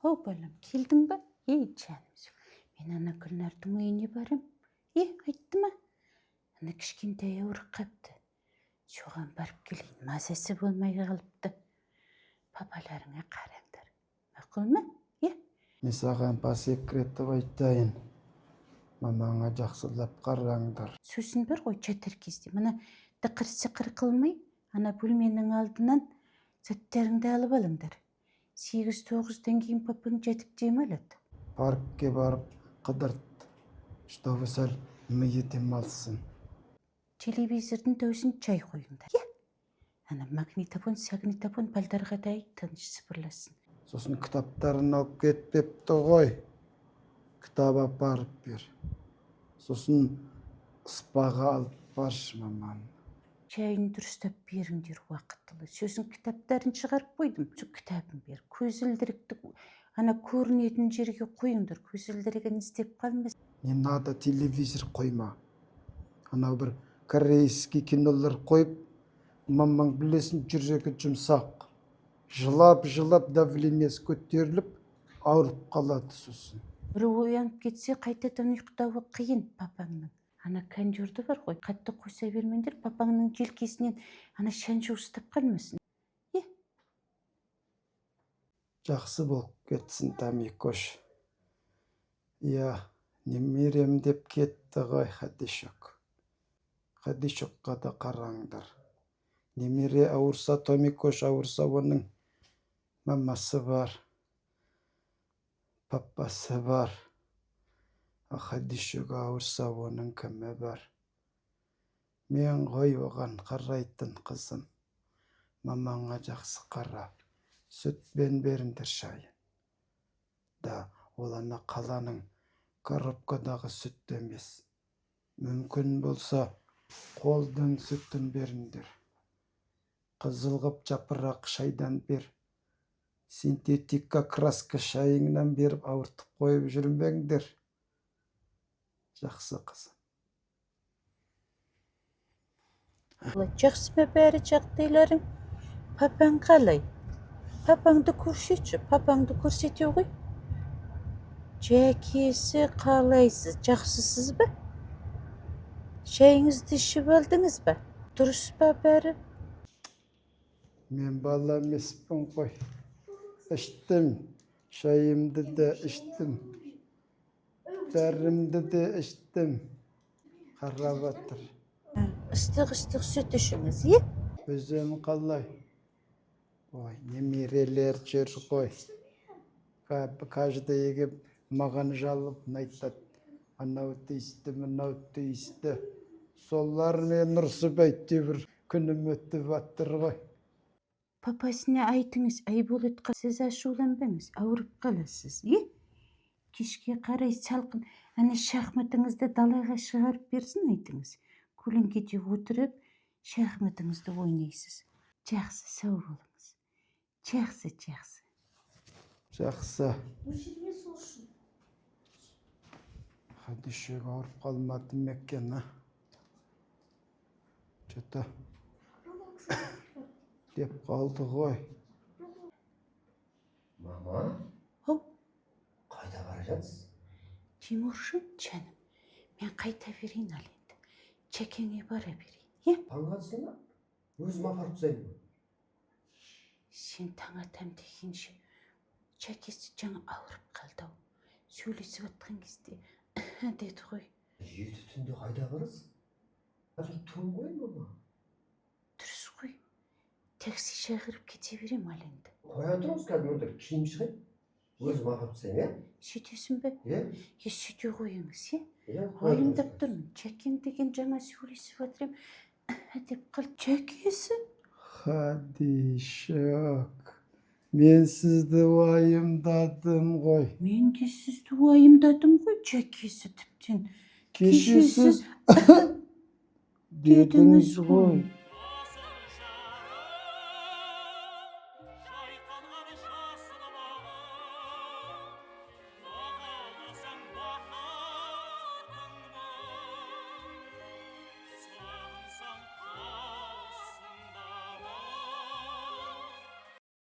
О, балам, келдің ба? Жаным. Мен ана Гүлнардың үйіне барам. Айтты ма? Ана кішкентай ауырып қапты. Соған барып келейін, мазасы болмай қалыпты. Папаларыңа қараңдар. Мақұл ма? Мен саған по секрету айтайын. Мамаңа жақсылап қараңдар. Сөзін бар ғой жатар кезде. Мына тықыр-сықыр қылмай, ана бөлменің алдынан заттарыңды алып алыңдар. 8-9-дан кейін папаң жатып демалады. Паркке барып қыдырт, чтобы сәл миы демалсын. Телевизордың даусын чай қойыңдар. Ана магнитофон балдарға да айт, тыныш сыбырласын. Сосын кітаптарын алып кетпепті ғой. Кітап апарып бер. Сосын спаға алып баршы маман. Чайын дұрыстап беріңдер уақытылы. Сөзін кітаптарын шығарып қойдым. Şu кітабын бер. Көзілдірікті ана көрінетін жерге қойыңдар. Көзілдірігін істеп қалмас. Не надо телевизор қойма. Анау бір корейский кинолар қойып, мамаң білесін жүрегі жұмсақ. Жылап давлениесі көтеріліп, ауырып қалады сосын. Бір оянып кетсе, қайтадан ұйықтауы қиын папаңның. Ана кондерді бар ғой, қатты қойса бермеңдер, папаңның желкесінен ана шаншу ұстап қалмасын. Жақсы болып кетсін, Тамикош. Немерем деп кетті ғой Хадишок. Хадишокқа да қараңдар. Немере ауырса, Томикош ауырса, оның мамасы бар, папасы бар. Хадишок ауырса, оның кімі бар. Мен ғой оған қарайтын қызым. Мамаңа жақсы қара. Сүтпен беріңдер шайын. Да, ол ана қаланың коробкадағы сүт емес. Мүмкін болса, қолдың сүтін беріңдер. Қызылғып жапырақ шайдан бер. Синтетика краска шайыңнан беріп ауыртып қойып жүрмеңдер. Жақсы қызым. Жақсы ма бәрі жағдайларың? Папаң қалай? Папаңды көрсетші, папаңды көрсете ғой. Жәкесі қалайсыз, жақсысыз ба? Шайыңызды ішіп алдыңыз ба? Дұрыс па бәрі? Мен бала емеспін ғой. Іштім, шайымды да іштім. Дәрімді де іштім. Қарап атыр. Ыстық сүт ішіңіз, Өзім қалай? Немерелер жүр ғой. Каждый егіп маған жалып айтады. Анау тиісті, мынау тиісті. Солар мен ұрсып әйтеуір күнім өтіп аттыр ғой. Папасына айтыңыз, Айболатқа сіз ашуланбаңыз, ауырып қаласыз, Кешке қарай салқын, ана шахматыңызды далаға шығарып берсін айтыңыз. Көлеңкеде отырып, шахматыңызды ойнайсыз. Жақсы, сау болыңыз. Жақсы. Жақсы. Хадишек ауырып қалмады мекені. Что-то деп қалды ғой. Мама? Қайда бара жатсыз? Тимуршын, жаным, мен қайта берейін ал енді. Чәкеңе бара берейін, Таң атсын ба? Өзім апарып тастаймын. Сен таң атам дегенше, Чәкесі жаңа ауырып қалды. Сөйлесіп атқан кезде деді ғой. 7 түнде қайда барасыз? Қазір түн ғой, мама. Дұрыс қой. Такси шақырып кете берем ал енді. Қоя тұрыңыз, қазір онда киім шығайын. Өзім апарып тастаймын, Сөйтесің бе? Сөйте қойыңыз, қоя Ойымдап тұрмын. Чәкең деген жаңа сөйлесіп атырым деп қал. Чәкесі? Хадишок, мен сізді уайымдадым ғой. Мен де сізді уайымдадым ғой, Чәкесі тіптен. Кеше сіз дедіңіз ғой.